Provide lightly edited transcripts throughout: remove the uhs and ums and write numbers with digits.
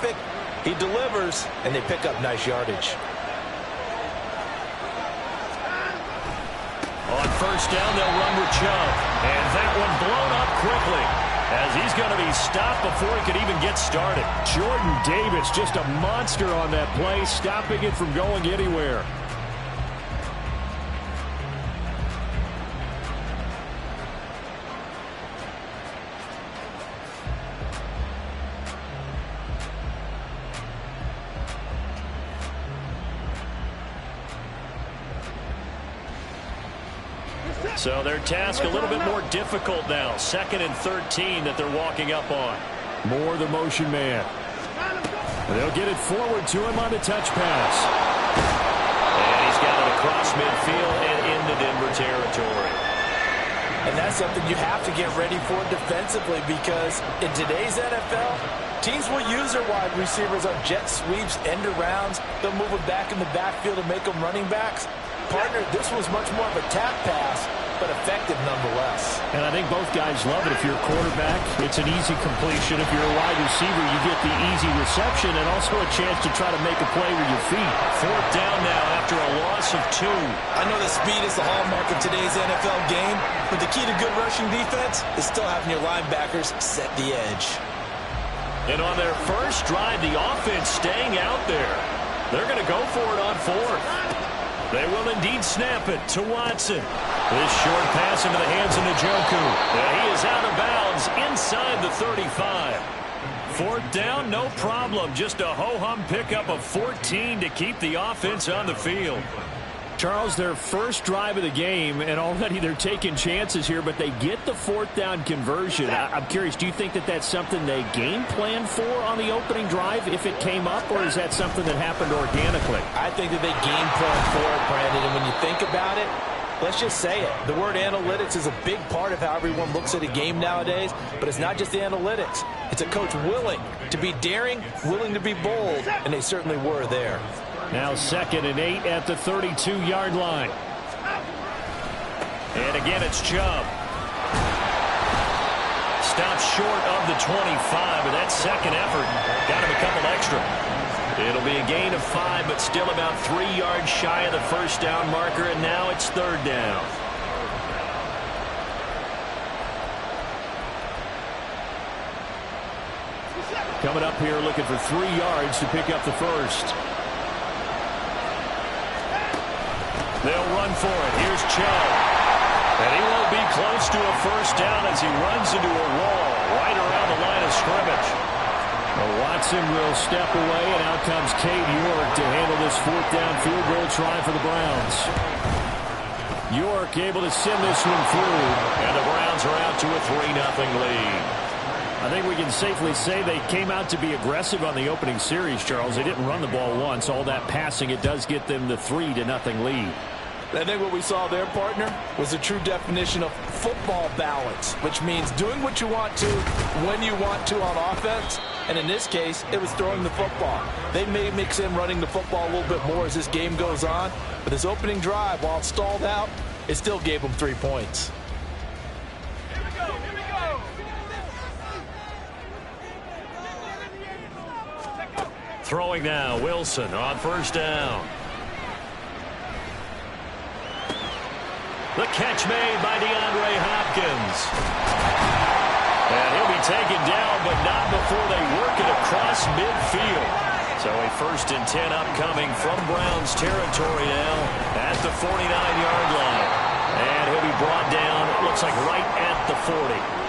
traffic, he delivers, and they pick up nice yardage. On first down, they'll run with Chubb. And that one blown up quickly, as he's going to be stopped before he could even get started. Jordan Davis, just a monster on that play, stopping it from going anywhere. So their task a little bit more difficult now. 2nd and 13 that they're walking up on. Moore, the motion man. They'll get it forward to him on the touch pass. And he's got it across midfield and into Denver territory. And that's something you have to get ready for defensively, because in today's NFL, teams will use their wide receivers on jet sweeps, end arounds. They'll move them back in the backfield and make them running backs. Partner, this was much more of a tap pass, but effective nonetheless. And I think both guys love it. If you're a quarterback, it's an easy completion. If you're a wide receiver, you get the easy reception and also a chance to try to make a play with your feet. 4th down now after a loss of 2. I know that speed is the hallmark of today's NFL game, but the key to good rushing defense is still having your linebackers set the edge. And on their first drive, the offense staying out there. They're going to go for it on 4th. They will indeed snap it to Watson. This short pass into the hands of Njoku. He is out of bounds inside the 35. 4th down, no problem. Just a ho-hum pickup of 14 to keep the offense on the field. Charles, their first drive of the game, and already they're taking chances here, but they get the 4th down conversion. I'm curious, do you think that that's something they game planned for on the opening drive if it came up, or is that something that happened organically? I think that they game planned for it, Brandon, and when you think about it, let's just say it. The word analytics is a big part of how everyone looks at a game nowadays, but it's not just the analytics. It's a coach willing to be daring, willing to be bold, and they certainly were there. Now 2nd and 8 at the 32-yard line. And again, it's Chubb. Stopped short of the 25, but that second effort got him a couple extra. It'll be a gain of 5, but still about 3 yards shy of the first down marker, and now it's 3rd down. Coming up here looking for 3 yards to pick up the first. They'll run for it. Here's Chubb. And he won't be close to a first down as he runs into a wall right around the line of scrimmage. Well, Watson will step away, and out comes Cade York to handle this 4th down field goal try for the Browns. York able to send this one through. And the Browns are out to a 3-0 lead. I think we can safely say they came out to be aggressive on the opening series, Charles. They didn't run the ball once. All that passing, it does get them the 3-0 lead. I think what we saw there, partner, was a true definition of football balance, which means doing what you want to, when you want to on offense. And in this case, it was throwing the football. They may mix in running the football a little bit more as this game goes on. But this opening drive, while it stalled out, it still gave them 3 points. Throwing now, Wilson on first down. The catch made by DeAndre Hopkins. And he'll be taken down, but not before they work it across midfield. So a 1st and 10 upcoming from Browns territory now at the 49-yard line. And he'll be brought down, it looks like right at the 40.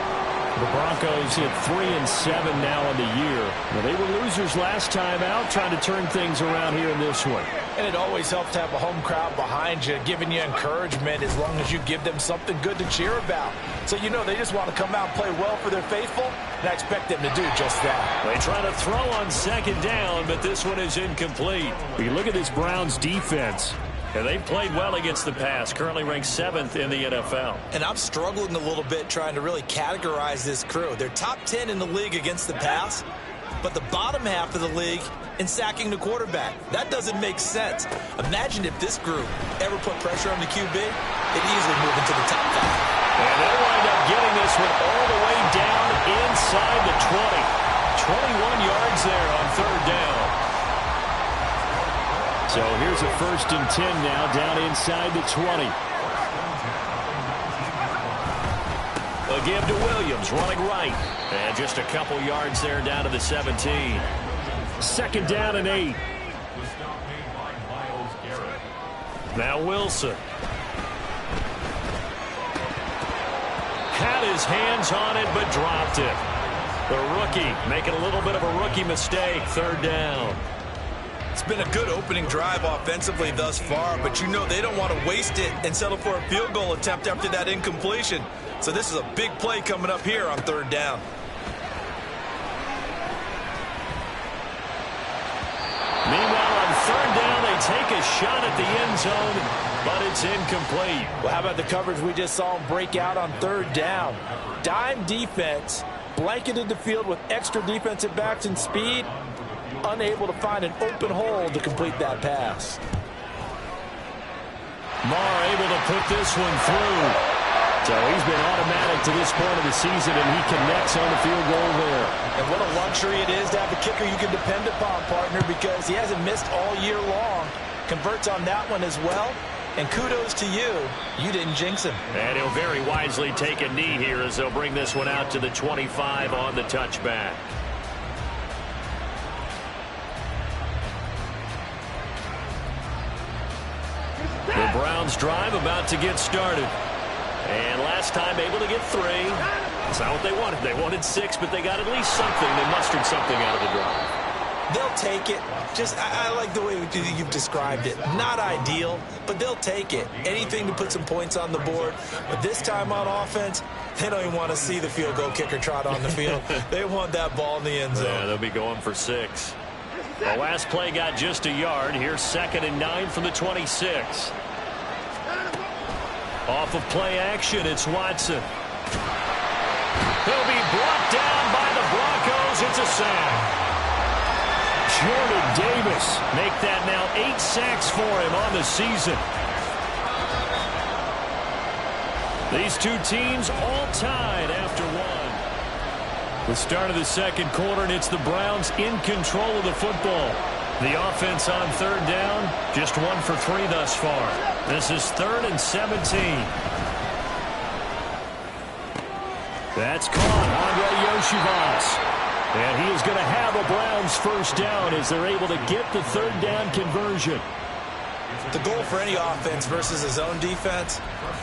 The Broncos hit 3-7 now in the year. Well, they were losers last time out, trying to turn things around here in this one. And it always helps to have a home crowd behind you, giving you encouragement as long as you give them something good to cheer about. So, you know, they just want to come out and play well for their faithful, and I expect them to do just that. They try to throw on 2nd down, but this one is incomplete. You look at this Browns defense. And they've played well against the pass, currently ranked 7th in the NFL. And I'm struggling a little bit trying to really categorize this crew. They're top 10 in the league against the pass, but the bottom half of the league in sacking the quarterback. That doesn't make sense. Imagine if this group ever put pressure on the QB, they'd easily move into the top 5. And they'll wind up getting this one all the way down inside the 20. 21 yards there on third down. So here's a 1st and 10 now, down inside the 20. A give to Williams, running right. And just a couple yards there down to the 17. 2nd down and 8. Now Wilson. Had his hands on it, but dropped it. The rookie making a little bit of a rookie mistake. 3rd down. It's been a good opening drive offensively thus far, but you know they don't want to waste it and settle for a field goal attempt after that incompletion. So this is a big play coming up here on 3rd down. Meanwhile, on 3rd down, they take a shot at the end zone, but it's incomplete. Well, how about the coverage we just saw him break out on 3rd down? Dime defense, blanketed the field with extra defensive backs and speed, unable to find an open hole to complete that pass. Marr able to put this one through. So he's been automatic to this point of the season, and he connects on the field goal there. And what a luxury it is to have a kicker you can depend upon, partner, because he hasn't missed all year long. Converts on that one as well. And kudos to you. You didn't jinx him. And he'll very wisely take a knee here as they'll bring this one out to the 25 on the touchback. The Browns drive about to get started. And last time able to get 3. That's not what they wanted. They wanted 6, but they got at least something. They mustered something out of the drive. They'll take it. I like the way you've described it. Not ideal, but they'll take it. Anything to put some points on the board. But this time on offense, they don't even want to see the field goal kicker trot on the field. They want that ball in the end zone. Yeah, they'll be going for 6. The last play got just a yard. Here's 2nd and 9 from the 26. Off of play action, it's Watson. He'll be brought down by the Broncos. It's a sack. Jordan Davis make that now 8 sacks for him on the season. These two teams all tied after 1. The start of the 2nd quarter, and it's the Browns in control of the football. The offense on 3rd down, just 1 for 3 thus far. This is 3rd and 17. That's caught. Andre Yoshivas. And he is going to have a Browns 1st down as they're able to get the 3rd down conversion. The goal for any offense versus his own defense,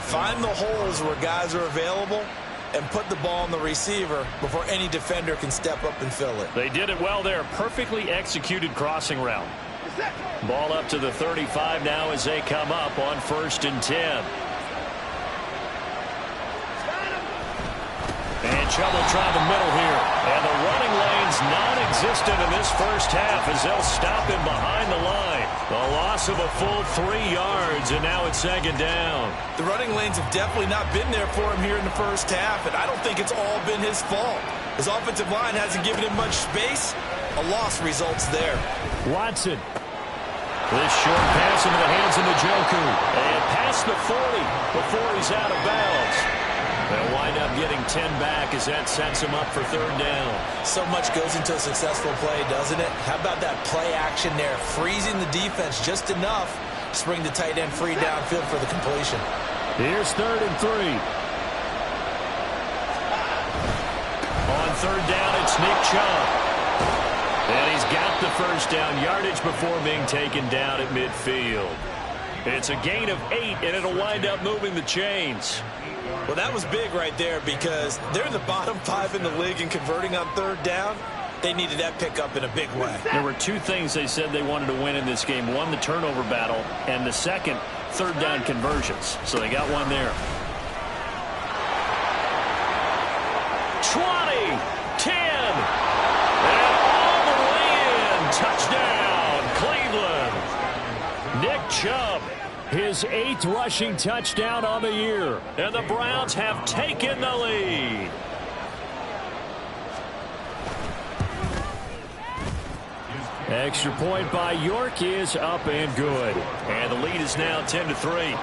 find the holes where guys are available and put the ball on the receiver before any defender can step up and fill it. They did it well there. Perfectly executed crossing route. Ball up to the 35 now as they come up on 1st and 10. And trouble trying the middle here. And the running lane's non-existent in this 1st half as they'll stop him behind the line. The loss of a full 3 yards, and now it's 2nd down. The running lanes have definitely not been there for him here in the 1st half, and I don't think it's all been his fault. His offensive line hasn't given him much space. A loss results there. Watson. This short pass into the hands of Njoku. And past the 40 before he's out of bounds. They'll wind up getting 10 back as that sets him up for 3rd down. So much goes into a successful play, doesn't it? How about that play action there? Freezing the defense just enough to bring the tight end free downfield for the completion. Here's 3rd and 3. On 3rd down, it's Nick Chubb. And he's got the 1st down yardage before being taken down at midfield. It's a gain of 8, and it'll wind up moving the chains. Well, that was big right there because they're in the bottom 5 in the league and converting on 3rd down. They needed that pickup in a big way. There were 2 things they said they wanted to win in this game. 1, the turnover battle, and the 2nd, 3rd down conversions. So they got 1 there. 20, 10, and all the way in. Touchdown, Cleveland. Nick Chubb, his 8th rushing touchdown on the year. And the Browns have taken the lead. Extra point by York is up and good. And the lead is now 10-3.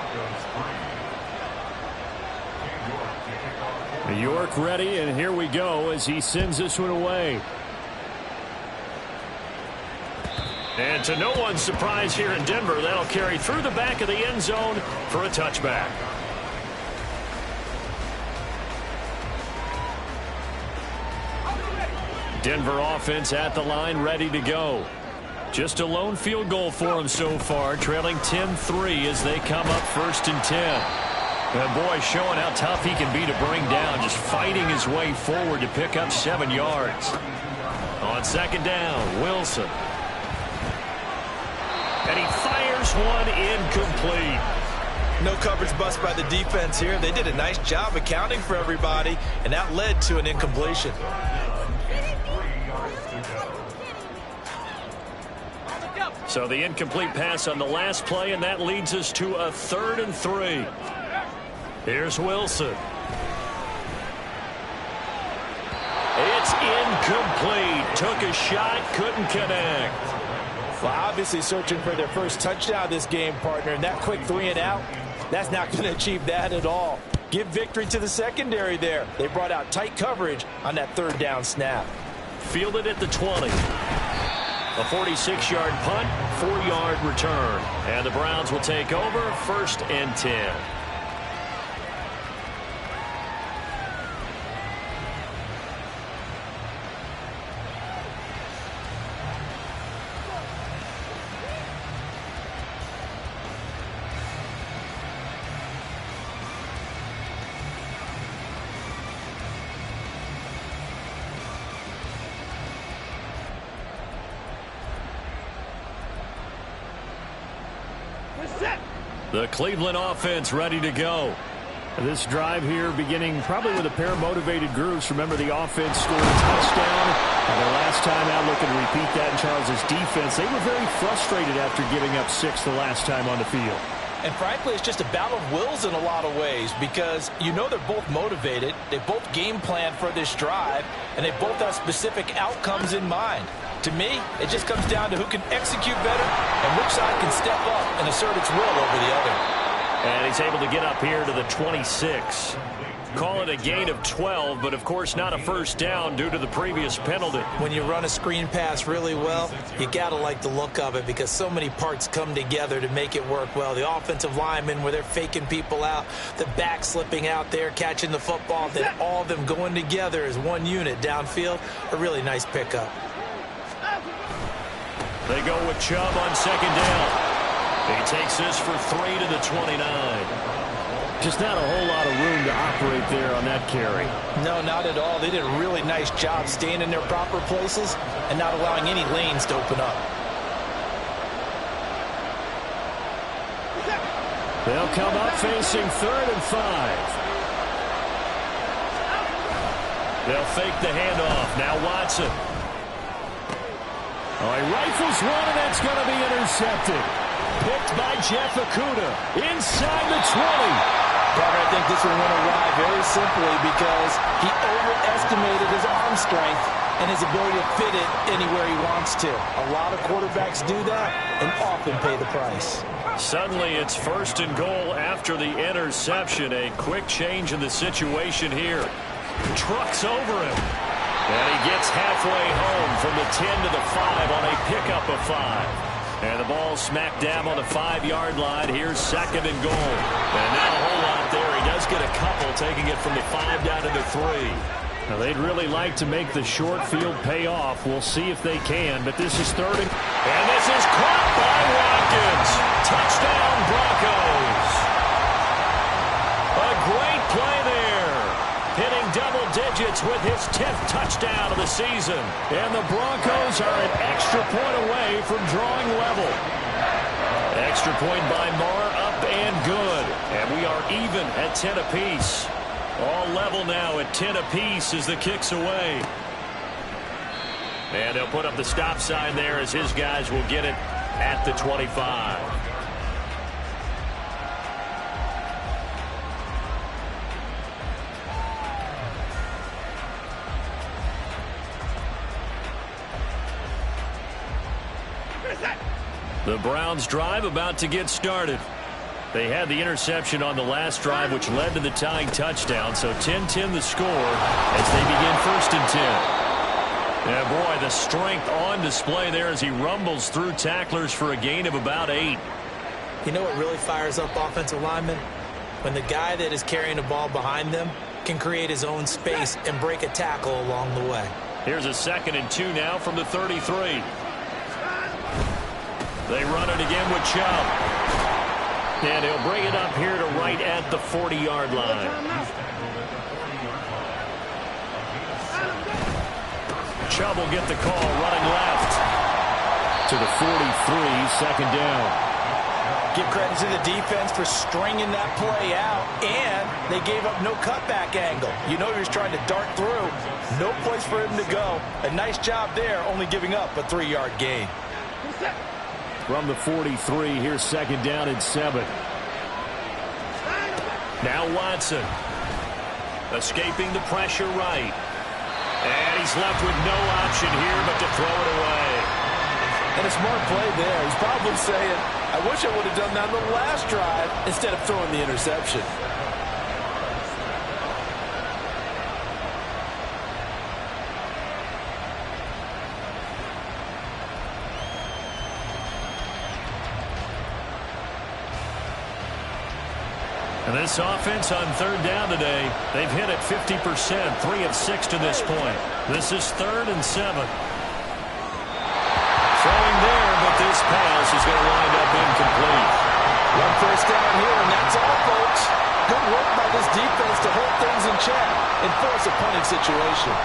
York ready, and here we go as he sends this one away. And to no one's surprise here in Denver, that'll carry through the back of the end zone for a touchback. Denver offense at the line, ready to go. Just a lone field goal for them so far, trailing 10-3 as they come up 1st and 10. And boy, showing how tough he can be to bring down, just fighting his way forward to pick up 7 yards. On 2nd down, Wilson. And he fires one incomplete. No coverage bust by the defense here. They did a nice job accounting for everybody, and that led to an incompletion. So the incomplete pass on the last play, and that leads us to a 3rd and 3. Here's Wilson. It's incomplete. Took a shot, couldn't connect. Well, obviously searching for their first touchdown this game, partner, and that quick 3 and out, that's not going to achieve that at all. Give victory to the secondary there. They brought out tight coverage on that 3rd down snap. Fielded at the 20. A 46-yard punt, 4-yard return. And the Browns will take over 1st and 10. The Cleveland offense ready to go. This drive here beginning probably with a pair of motivated groups. Remember, the offense scored a touchdown. And the last time out, looking to repeat that in Charles's defense. They were very frustrated after giving up 6 the last time on the field. And frankly, it's just a battle of wills in a lot of ways because you know they're both motivated. They both game plan for this drive, and they both have specific outcomes in mind. To me, it just comes down to who can execute better and which side can step up and assert its will over the other. And he's able to get up here to the 26. Call it a gain of 12, but of course not a first down due to the previous penalty. When you run a screen pass really well, you got to like the look of it because so many parts come together to make it work well. The offensive linemen where they're faking people out, the back slipping out there, catching the football, then all of them going together as one unit downfield, a really nice pickup. They go with Chubb on 2nd down. He takes this for 3 to the 29. Just not a whole lot of room to operate there on that carry. No, not at all. They did a really nice job staying in their proper places and not allowing any lanes to open up. They'll come up facing 3rd and 5. They'll fake the handoff. Now Watson. Oh, he rifles one, and that's going to be intercepted. Picked by Jeff Okudah inside the 20. Parker, I think this one went awry very simply because he overestimated his arm strength and his ability to fit it anywhere he wants to. A lot of quarterbacks do that and often pay the price. Suddenly it's 1st and goal after the interception. A quick change in the situation here. Trucks over him. And he gets halfway home from the 10 to the 5 on a pickup of 5. And the ball smacked down on the 5-yard line. Here's 2nd and goal. And not a whole lot there. He does get a couple, taking it from the 5 down to the 3. Now, they'd really like to make the short field pay off. We'll see if they can, but this is 3rd and this is caught by Watkins. Touchdown, Broncos. A great play there. Hitting double digits with his 10th touchdown of the season. And the Broncos are an extra point away from drawing level. Extra point by Marr, up and good. And we are even at 10 apiece. All level now at 10 apiece as the kick's away. And they'll put up the stop sign there as his guys will get it at the 25. The Browns drive about to get started. They had the interception on the last drive, which led to the tying touchdown. So 10-10 the score as they begin 1st and 10. Yeah, boy, the strength on display there as he rumbles through tacklers for a gain of about 8. You know what really fires up offensive linemen? When the guy that is carrying the ball behind them can create his own space and break a tackle along the way. Here's a 2nd and 2 now from the 33. They run it again with Chubb. And he'll bring it up here to right at the 40-yard line. Chubb will get the call, running left. To the 43, 2nd down. Give credit to the defense for stringing that play out, and they gave up no cutback angle. You know he was trying to dart through. No place for him to go. A nice job there, only giving up a 3-yard gain. From the 43, here's 2nd down and 7. Now Watson. Escaping the pressure right. And he's left with no option here but to throw it away. And a smart play there. He's probably saying, I wish I would have done that on the last drive instead of throwing the interception. And this offense on 3rd down today, they've hit it 50%, 3 of 6 to this point. This is 3rd and 7. Throwing there, but this pass is going to wind up incomplete. 1 first down here, and that's all, folks. Good work by this defense to hold things in check and force a punting situation.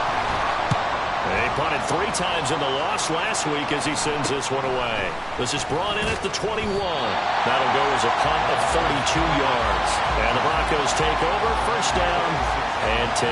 They punted 3 times in the loss last week as he sends this one away. This is brought in at the 21. That'll go as a punt of 32 yards. And the Broncos take over, 1st down and 10.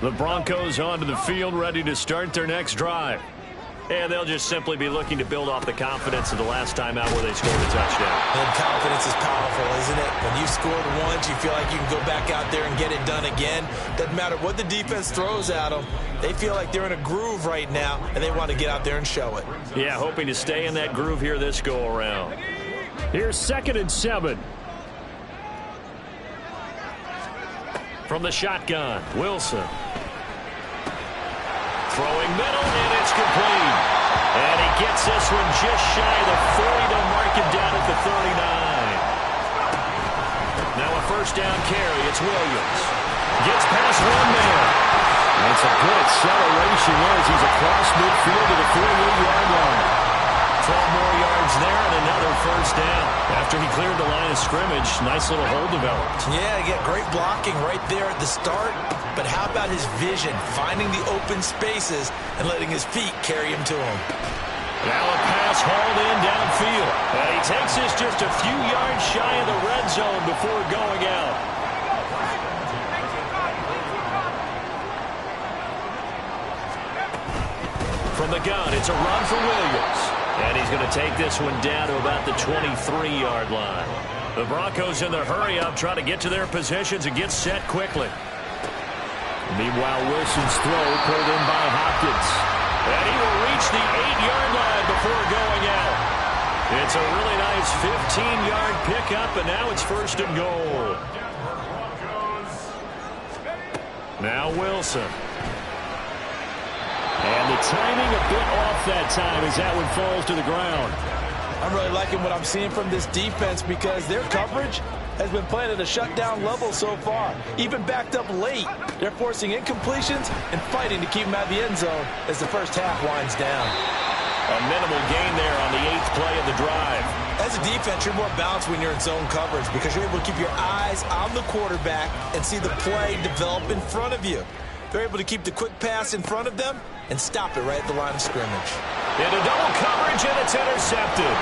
The Broncos onto the field, ready to start their next drive. And they'll just simply be looking to build off the confidence of the last time out where they scored a touchdown. And confidence is powerful, isn't it? When you scored once, you feel like you can go back out there and get it done again. Doesn't matter what the defense throws at them. They feel like they're in a groove right now, and they want to get out there and show it. Yeah, hoping to stay in that groove here this go-around. Here's 2nd and 7. From the shotgun, Wilson. Throwing middle, and it's complete. And he gets this one just shy of the 40 to mark him down at the 39. Now a 1st down carry. It's Williams. Gets past one man. And it's a good acceleration there as he's across midfield to the 48-yard line. 12 more yards there and another 1st down. After he cleared the line of scrimmage, nice little hole developed. Yeah, get great blocking right there at the start. But how about his vision, finding the open spaces and letting his feet carry him to him? Now a pass hauled in downfield. And he takes this just a few yards shy of the red zone before going out. From the gun, it's a run for Williams. And he's going to take this one down to about the 23-yard line. The Broncos in the hurry-up try to get to their positions and get set quickly. Meanwhile, Wilson's throw pulled in by Hopkins. And he will reach the 8-yard line before going out. It's a really nice 15-yard pickup, and now it's 1st and goal. Now Wilson. And the timing a bit off that time as that one falls to the ground. I'm really liking what I'm seeing from this defense because their coverage has been playing at a shutdown level so far. Even backed up late, they're forcing incompletions and fighting to keep them out of the end zone as the first half winds down. A minimal gain there on the 8th play of the drive. As a defense, you're more balanced when you're in zone coverage because you're able to keep your eyes on the quarterback and see the play develop in front of you. They're able to keep the quick pass in front of them and stop it right at the line of scrimmage. Into double coverage, and it's intercepted.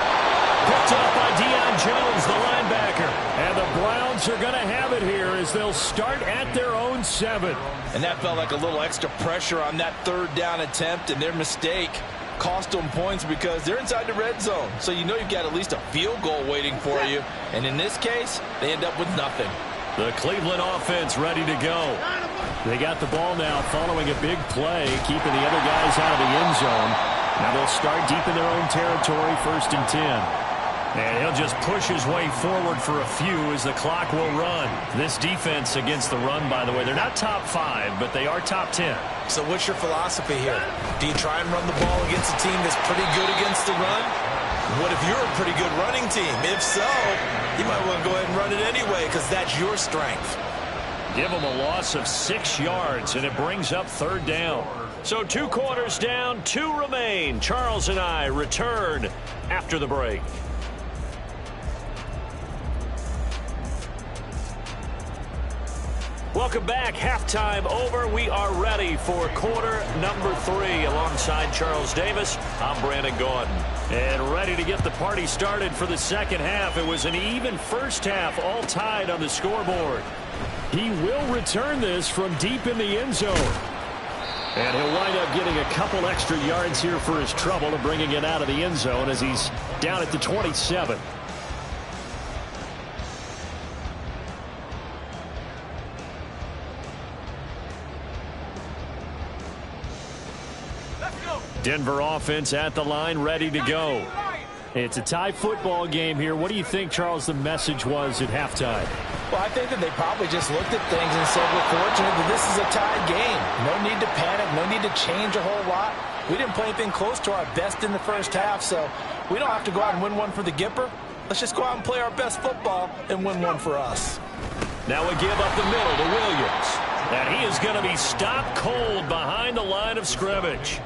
Picked up by Deion Jones, the linebacker. And the Browns are going to have it here as they'll start at their own 7. And that felt like a little extra pressure on that 3rd down attempt, and their mistake cost them points because they're inside the red zone. So you know you've got at least a field goal waiting for you. And in this case, they end up with nothing. The Cleveland offense ready to go. They got the ball now following a big play, keeping the other guys out of the end zone. Now they'll start deep in their own territory, 1st and 10. And he'll just push his way forward for a few as the clock will run. This defense against the run, by the way, they're not top 5, but they are top 10. So what's your philosophy here? Do you try and run the ball against a team that's pretty good against the run? What if you're a pretty good running team? If so, you might want to go ahead and run it anyway because that's your strength. Give them a loss of 6 yards, and it brings up 3rd down. So 2 quarters down, 2 remain. Charles and I return after the break. Welcome back. Halftime over. We are ready for quarter number 3. Alongside Charles Davis, I'm Brandon Gaudin. And ready to get the party started for the second half. It was an even first half, all tied on the scoreboard. He will return this from deep in the end zone. And he'll wind up getting a couple extra yards here for his trouble of bringing it out of the end zone as he's down at the 27. Denver offense at the line, ready to go. It's a tie football game here. What do you think, Charles, the message was at halftime? Well, I think that they probably just looked at things and said, we're fortunate that this is a tied game. No need to panic. No need to change a whole lot. We didn't play anything close to our best in the first half, so we don't have to go out and win one for the Gipper. Let's just go out and play our best football and win one for us. Now a give up the middle to Williams. And he is going to be stopped cold behind the line of scrimmage.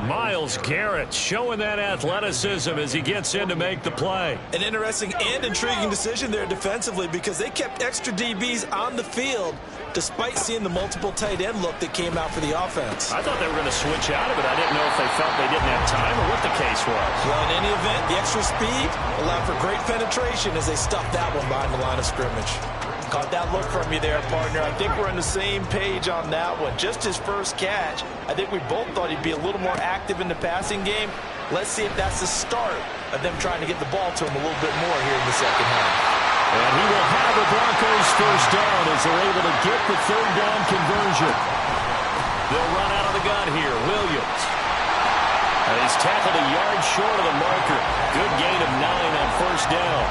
Myles Garrett showing that athleticism as he gets in to make the play. An interesting and intriguing decision there defensively because they kept extra DBs on the field despite seeing the multiple tight end look that came out for the offense. I thought they were going to switch out of it. I didn't know if they felt they didn't have time or what the case was. Well, in any event, the extra speed allowed for great penetration as they stuffed that one behind the line of scrimmage. Caught that look from you there, partner. I think we're on the same page on that one. Just his first catch, I think we both thought he'd be a little more active in the passing game. Let's see if that's the start of them trying to get the ball to him a little bit more here in the second half. And he will have the Broncos first down as they're able to get the 3rd down conversion. They'll run out of the gun here. Williams. And he's tackled a yard short of the marker. Good gain of 9 on first down.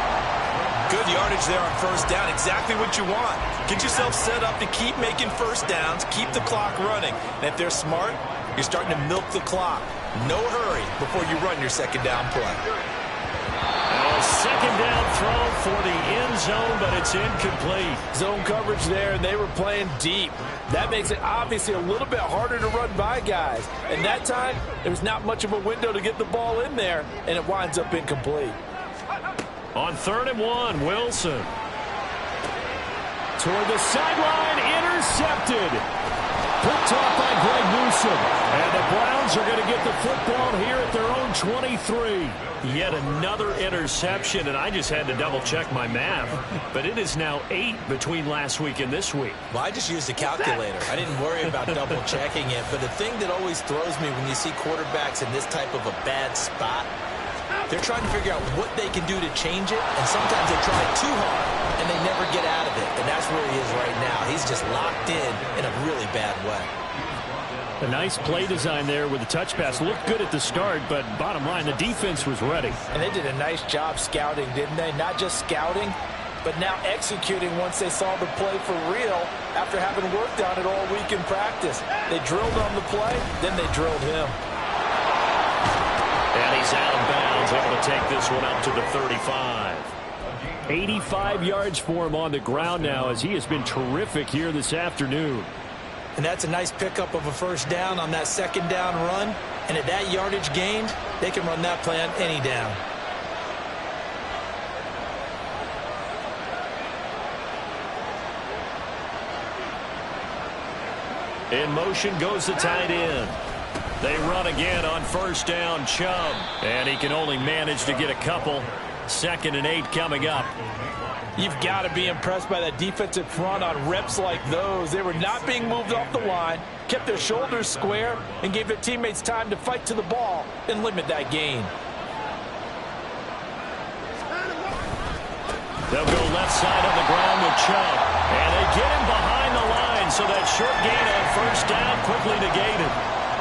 Good yardage there on first down. Exactly what you want. Get yourself set up to keep making first downs, keep the clock running. And if they're smart, you're starting to milk the clock. No hurry before you run your second down play. A second down throw for the end zone, but it's incomplete. Zone coverage there, and they were playing deep. That makes it obviously a little bit harder to run by guys. And that time, there's not much of a window to get the ball in there, and it winds up incomplete. On 3rd and 1, Wilson. Toward the sideline, intercepted. Picked off by Greg Newsome. And the Browns are going to get the football here at their own 23. Yet another interception, and I just had to double-check my math. But it is now 8 between last week and this week. Well, I just used a calculator. I didn't worry about double-checking it. But the thing that always throws me when you see quarterbacks in this type of a bad spot, they're trying to figure out what they can do to change it, and sometimes they try too hard, and they never get out of it. And that's where he is right now. He's just locked in a really bad way. A nice play design there with the touch pass. Looked good at the start, but bottom line, the defense was ready. And they did a nice job scouting, didn't they? Not just scouting, but now executing once they saw the play for real after having worked on it all week in practice. They drilled on the play, then they drilled him. And he's out of bounds, able to take this one up to the 35. 85 yards for him on the ground now as he has been terrific here this afternoon. And that's a nice pickup of a first down on that second down run. And at that yardage gained, they can run that play on any down. In motion goes the tight end. They run again on first down, Chubb. And he can only manage to get a couple. 2nd and 8 coming up. You've got to be impressed by that defensive front on reps like those. They were not being moved off the line, kept their shoulders square, and gave their teammates time to fight to the ball and limit that gain. They'll go left side on the ground with Chubb. And they get him behind the line, so that short gain on first down quickly negated.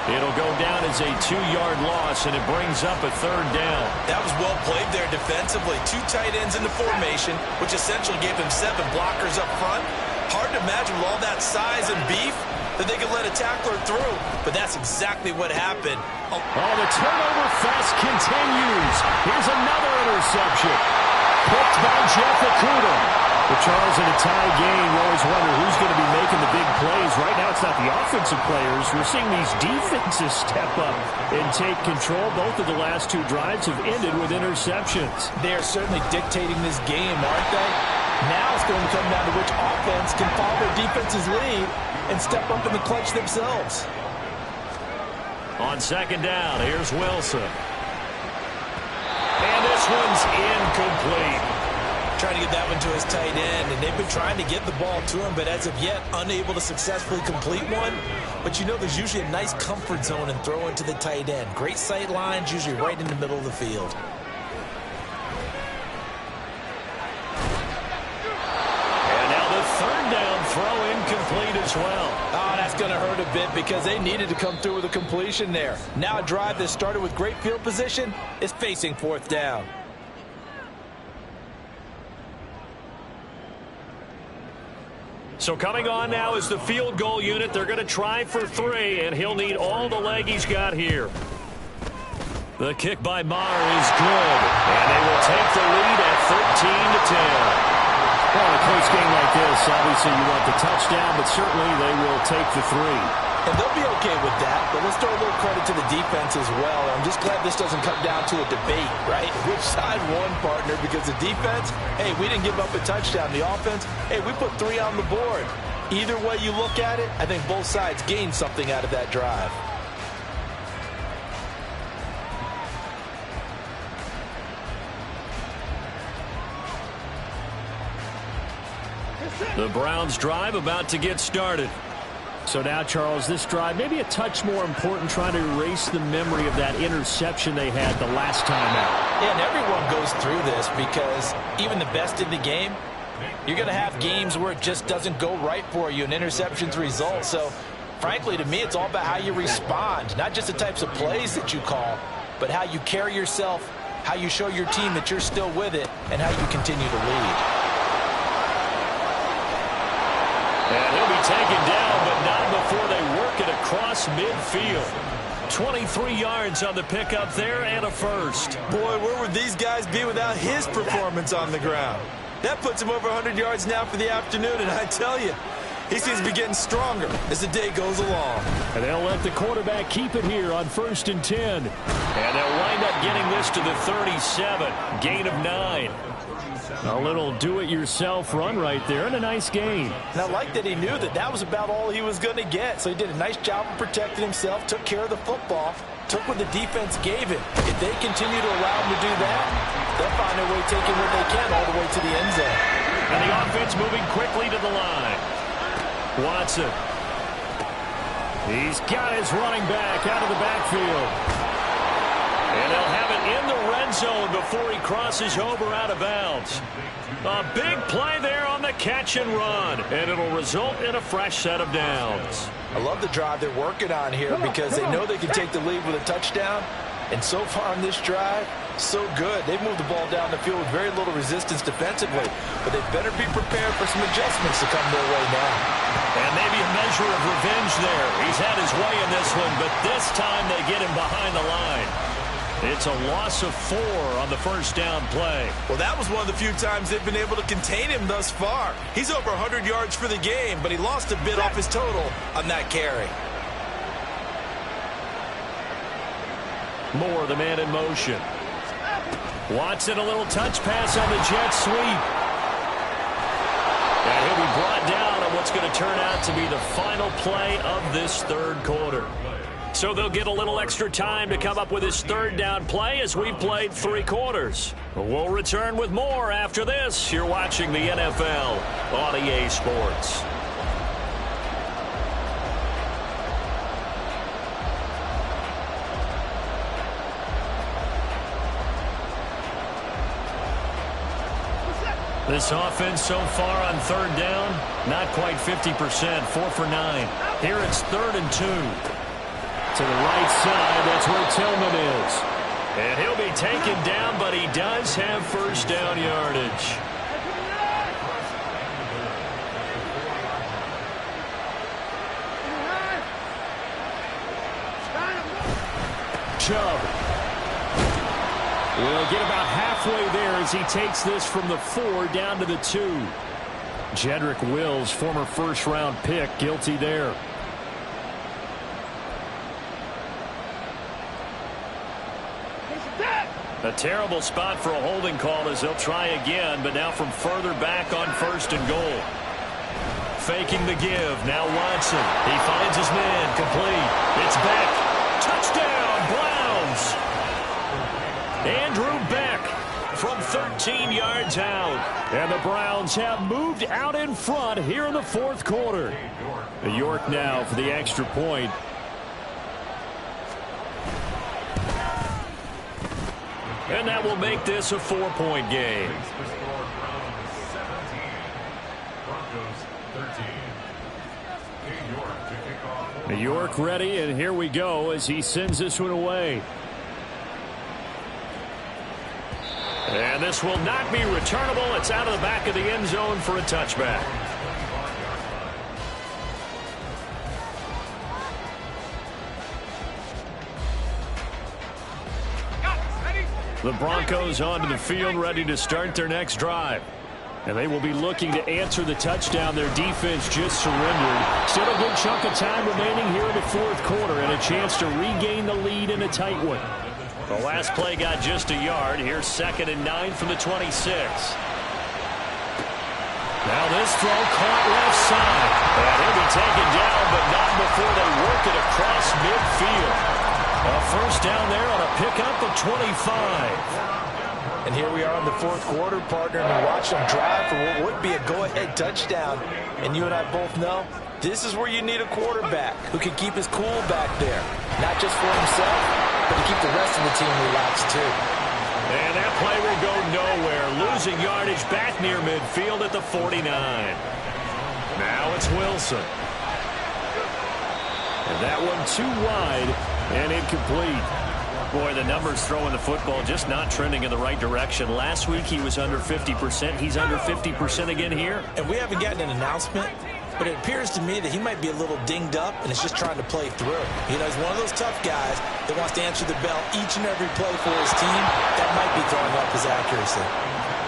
It'll go down as a 2-yard loss, and it brings up a 3rd down. That was well played there defensively. 2 tight ends in the formation, which essentially gave them 7 blockers up front. Hard to imagine with all that size and beef that they could let a tackler through, but that's exactly what happened. Oh, the turnover fest continues. Here's another interception. Picked by Jeff Okudah. But Charles, in a tie game, you always wonder who's going to be making the big plays. Right now, it's not the offensive players. We're seeing these defenses step up and take control. Both of the last 2 drives have ended with interceptions. They are certainly dictating this game, aren't they? Now it's going to come down to which offense can follow their defense's lead and step up in the clutch themselves. On 2nd down, here's Wilson. And this one's incomplete. Trying to get that one to his tight end, and they've been trying to get the ball to him, but as of yet, unable to successfully complete one. But you know there's usually a nice comfort zone in throwing to the tight end. Great sight lines, usually right in the middle of the field. And now the 3rd down throw incomplete as well. Oh, that's going to hurt a bit because they needed to come through with a completion there. Now a drive that started with great field position is facing 4th down. So coming on now is the field goal unit. They're going to try for 3, and he'll need all the leg he's got here. The kick by Maher is good, and they will take the lead at 13-10. Well, in a close game like this, obviously you want the touchdown, but certainly they will take the 3. And they'll be okay with that, but let's throw a little credit to the defense as well. I'm just glad this doesn't come down to a debate, right? Which side won, partner? Because the defense, hey, we didn't give up a touchdown. The offense, hey, we put 3 on the board. Either way you look at it, I think both sides gained something out of that drive. The Browns drive about to get started. So now, Charles, this drive maybe a touch more important, trying to erase the memory of that interception they had the last time out. Yeah, and everyone goes through this because even the best in the game, you're going to have games where it just doesn't go right for you and interceptions result. So, frankly, to me, it's all about how you respond, not just the types of plays that you call, but how you carry yourself, how you show your team that you're still with it, and how you continue to lead. And he'll be taken down, but not before they work it across midfield. 23 yards on the pickup there and a first. Boy, where would these guys be without his performance on the ground? That puts him over 100 yards now for the afternoon, and I tell you, he seems to be getting stronger as the day goes along. And they'll let the quarterback keep it here on 1st and 10. And they'll wind up getting this to the 37, gain of 9. A little do-it-yourself run right there, and a nice gain. And I like that he knew that that was about all he was going to get. So he did a nice job of protecting himself, took care of the football, took what the defense gave him. If they continue to allow him to do that, they'll find a way taking what they can all the way to the end zone. And the offense moving quickly to the line. Watson. He's got his running back out of the backfield. And they'll have it in the red zone before he crosses over out of bounds. A big play there on the catch and run, and it'll result in a fresh set of downs. I love the drive they're working on here because they know they can take the lead with a touchdown. And so far on this drive, so good. They've moved the ball down the field with very little resistance defensively, but they better be prepared for some adjustments to come their way now. And maybe a measure of revenge there. He's had his way in this one, but this time they get him behind the line. It's a loss of 4 on the first down play. Well, that was one of the few times they've been able to contain him thus far. He's over 100 yards for the game, but he lost a bit off his total on that carry. Moore, the man in motion. Watson, a little touch pass on the jet sweep. And he'll be brought down on what's going to turn out to be the final play of this third quarter. So they'll get a little extra time to come up with his third down play as we've played 3 quarters. We'll return with more after this. You're watching the NFL on EA Sports. This offense so far on third down, not quite 50%, 4 for 9. Here it's 3rd and 2. To the right side, that's where Tillman is. And he'll be taken down, but he does have first down yardage. Chubb will get about halfway there as he takes this from the 4 down to the 2. Jedrick Wills, former first-round pick, guilty there. A terrible spot for a holding call as they'll try again, but now from further back on 1st and goal. Faking the give. Now Watson. He finds his man. Complete. It's Beck. Touchdown, Browns. Andrew Beck from 13 yards out. And the Browns have moved out in front here in the 4th quarter. York now for the extra point. And that will make this a 4-point game. York ready, and here we go as he sends this one away. And this will not be returnable. It's out of the back of the end zone for a touchback. The Broncos onto the field, ready to start their next drive. And they will be looking to answer the touchdown their defense just surrendered. Still a good chunk of time remaining here in the 4th quarter and a chance to regain the lead in a tight one. The last play got just a yard. Here's 2nd and 9 from the 26. Now this throw caught left side. And he'll be taken down, but not before they work it across midfield. A first down there on a pickup of 25. And here we are in the 4th quarter, partner, and we watch them drive for what would be a go-ahead touchdown. And you and I both know this is where you need a quarterback who can keep his cool back there. Not just for himself, but to keep the rest of the team relaxed too. And that play will go nowhere. Losing yardage back near midfield at the 49. Now it's Wilson. And that one too wide and incomplete. Boy, the numbers throwing the football just not trending in the right direction. Last week he was under 50%. He's under 50% again here. And we haven't gotten an announcement, but it appears to me that he might be a little dinged up and is just trying to play through. You know, he's one of those tough guys that wants to answer the bell each and every play for his team. That might be throwing up his accuracy.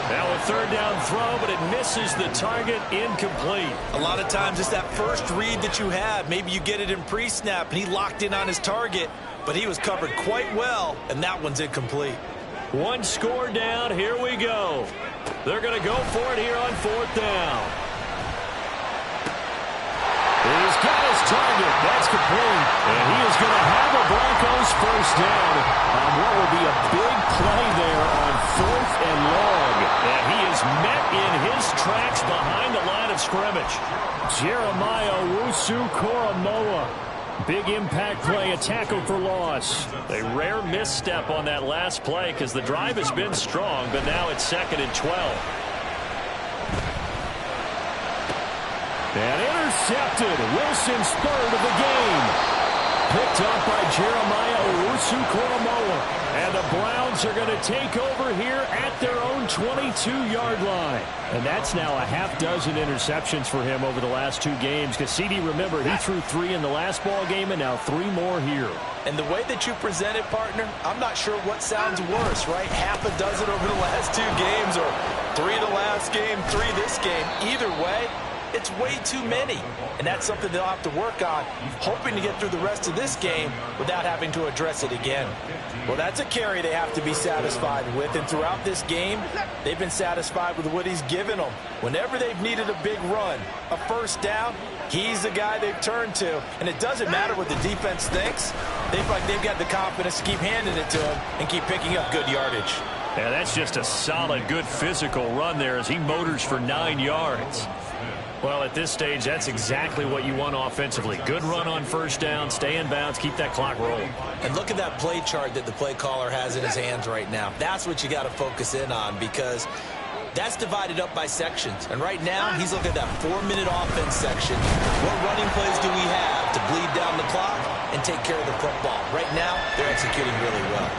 Now a 3rd down throw, but it misses the target, incomplete. A lot of times it's that first read that you have. Maybe you get it in pre-snap and he locked in on his target, but he was covered quite well, and that one's incomplete. One score down. Here we go. They're going to go for it here on 4th down. He's got his target. That's complete. And he is going to have a Broncos first down on what will be a big play there on 4th and long. And he is met in his tracks behind the line of scrimmage. Jeremiah Owusu-Koramoah. Big impact play, a tackle for loss. A rare misstep on that last play because the drive has been strong, but now it's 2nd and 12. And intercepted. Wilson's 3rd of the game. Picked up by Jeremiah Owusu-Koramoah. And the Browns are going to take over here at their own 22-yard line. And that's now a half dozen interceptions for him over the last 2 games. Because CD, remember, he threw 3 in the last ball game and now 3 more here. And the way that you present it, partner, I'm not sure what sounds worse, right? Half a dozen over the last 2 games or 3 the last game, 3 this game. Either way, It's way too many. And that's something they'll have to work on, hoping to get through the rest of this game without having to address it again. Well, that's a carry they have to be satisfied with. And throughout this game, they've been satisfied with what he's given them. Whenever they've needed a big run, a first down, he's the guy they've turned to. And it doesn't matter what the defense thinks. They feel like they've got the confidence to keep handing it to him and keep picking up good yardage. Yeah, that's just a solid, good physical run there as he motors for 9 yards. Well, at this stage, that's exactly what you want offensively. Good run on first down, stay in bounds, keep that clock rolling. And look at that play chart that the play caller has in his hands right now. That's what you got to focus in on, because that's divided up by sections. And right now, he's looking at that 4-minute offense section. What running plays do we have to bleed down the clock and take care of the football? Right now, they're executing really well.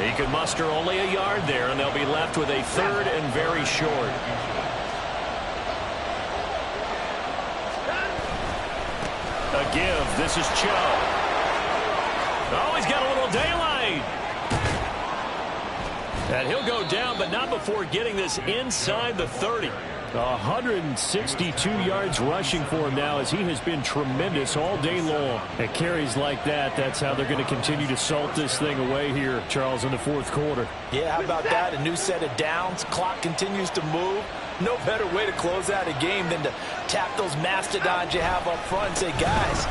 He could muster only a yard there, and they'll be left with a 3rd and very short. A give. This is Chubb. Oh, he's got a little daylight. And he'll go down, but not before getting this inside the 30. 162 yards rushing for him now, as he has been tremendous all day long. At carries like that, that's how they're going to continue to salt this thing away here, Charles, in the 4th quarter. Yeah, how about that? A new set of downs. Clock continues to move. No better way to close out a game than to tap those mastodons you have up front and say, guys,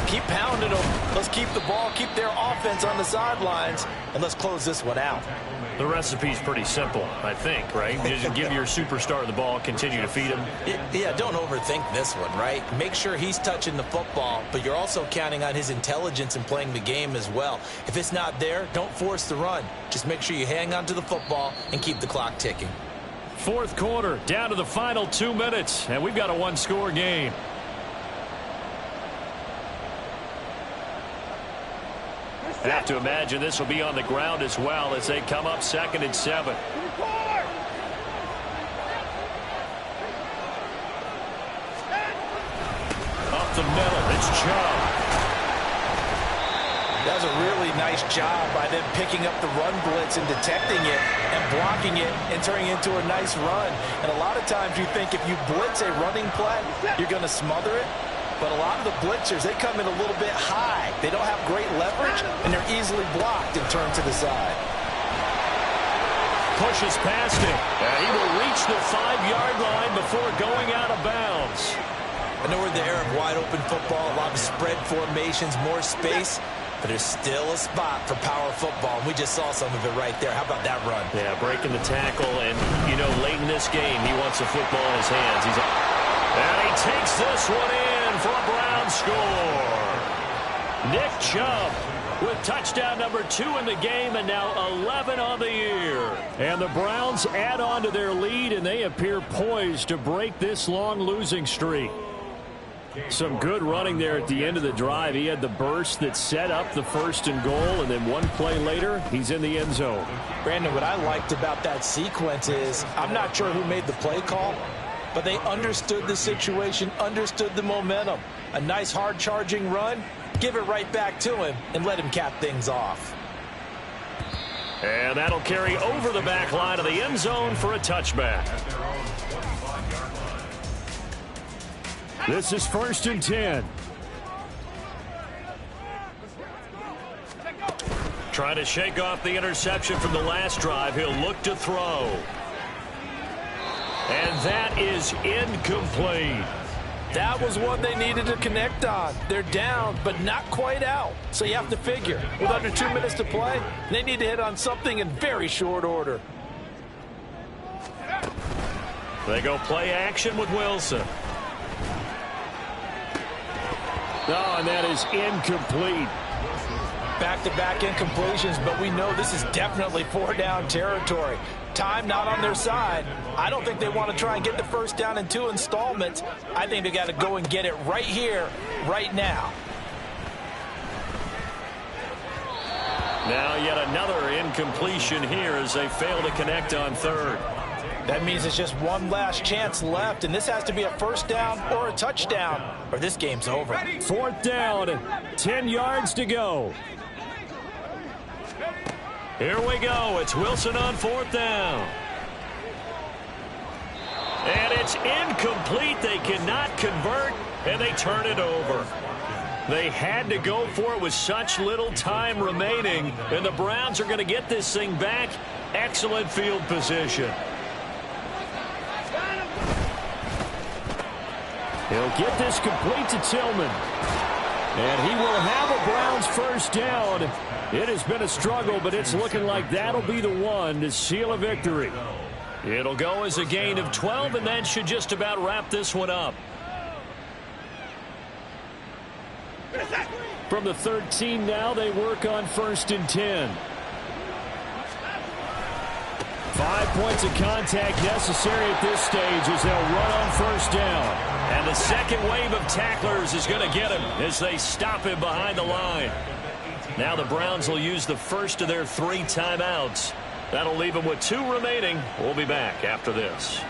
keep pounding them. Let's keep the ball, keep their offense on the sidelines, and let's close this one out. The recipe's pretty simple, I think, right? You just give your superstar the ball, continue to feed him. Yeah, don't overthink this one, right? Make sure he's touching the football, but you're also counting on his intelligence in playing the game as well. If it's not there, don't force the run. Just make sure you hang on to the football and keep the clock ticking. 4th quarter, down to the final 2 minutes, and we've got a 1-score game. I have to imagine this will be on the ground as well as they come up 2nd and 7. Up the middle, it's Chubb. That was a really nice job by them picking up the run blitz and detecting it and blocking it and turning it into a nice run. And a lot of times you think if you blitz a running play, you're going to smother it. But a lot of the blitzers, they come in a little bit high. They don't have great leverage, and they're easily blocked and turned to the side. Pushes past it. And he will reach the 5-yard line before going out of bounds. I know we're in the era of wide-open football, a lot of spread formations, more space, but there's still a spot for power football, and we just saw some of it right there. How about that run? Yeah, breaking the tackle, and, you know, late in this game, he wants the football in his hands. And he takes this one in for a Brown score. Nick Chubb with touchdown number 2 in the game, and now 11 on the year. And the Browns add on to their lead, and they appear poised to break this long losing streak. Some good running there at the end of the drive. He had the burst that set up the 1st and goal, and then one play later, he's in the end zone. Brandon, what I liked about that sequence is I'm not sure who made the play call, but they understood the situation, understood the momentum. A nice hard-charging run, give it right back to him, and let him cap things off. And that'll carry over the back line of the end zone for a touchback. This is 1st and 10. Trying to shake off the interception from the last drive. He'll look to throw. And that is incomplete. That was one they needed to connect on. They're down, but not quite out. So you have to figure, with under 2 minutes to play, they need to hit on something in very short order. They go play action with Wilson. Oh, and that is incomplete. Back-to-back incompletions, but we know this is definitely 4-down territory. Time not on their side. I don't think they want to try and get the first down in 2 installments. I think they got to go and get it right here, right now. Now yet another incompletion here as they fail to connect on 3rd. That means it's just one last chance left, and this has to be a first down or a touchdown, or this game's over. 4th down, 10 yards to go. Here we go. It's Wilson on 4th down. And it's incomplete. They cannot convert, and they turn it over. They had to go for it with such little time remaining, and the Browns are going to get this thing back. Excellent field position. He'll get this complete to Tillman. And he will have a Browns first down. It has been a struggle, but it's looking like that'll be the one to seal a victory. It'll go as a gain of 12, and that should just about wrap this one up. From the 13 now, they work on 1st and 10. 5 points of contact necessary at this stage as they'll run on 1st down. And the second wave of tacklers is going to get him as they stop him behind the line. Now the Browns will use the first of their 3 timeouts. That'll leave them with 2 remaining. We'll be back after this.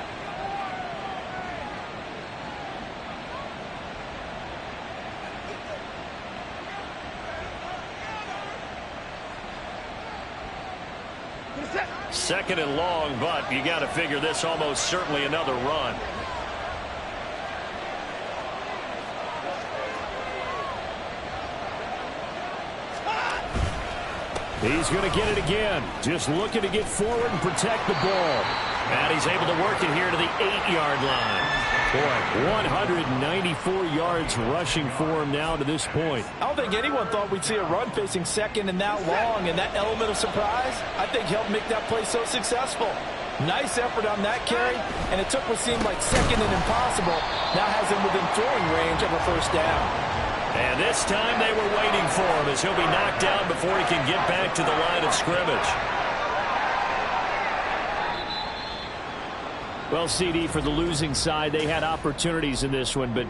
Second and long, but you got to figure this almost certainly another run. He's going to get it again. Just looking to get forward and protect the ball. And he's able to work it here to the 8-yard line. Boy, 194 yards rushing for him now to this point. I don't think anyone thought we'd see a run facing second and that long, and that element of surprise, I think, helped make that play so successful. Nice effort on that carry, and it took what seemed like second and impossible. Now has him within throwing range of a first down. And this time they were waiting for him as he'll be knocked down before he can get back to the line of scrimmage. Well, CD, for the losing side, they had opportunities in this one, but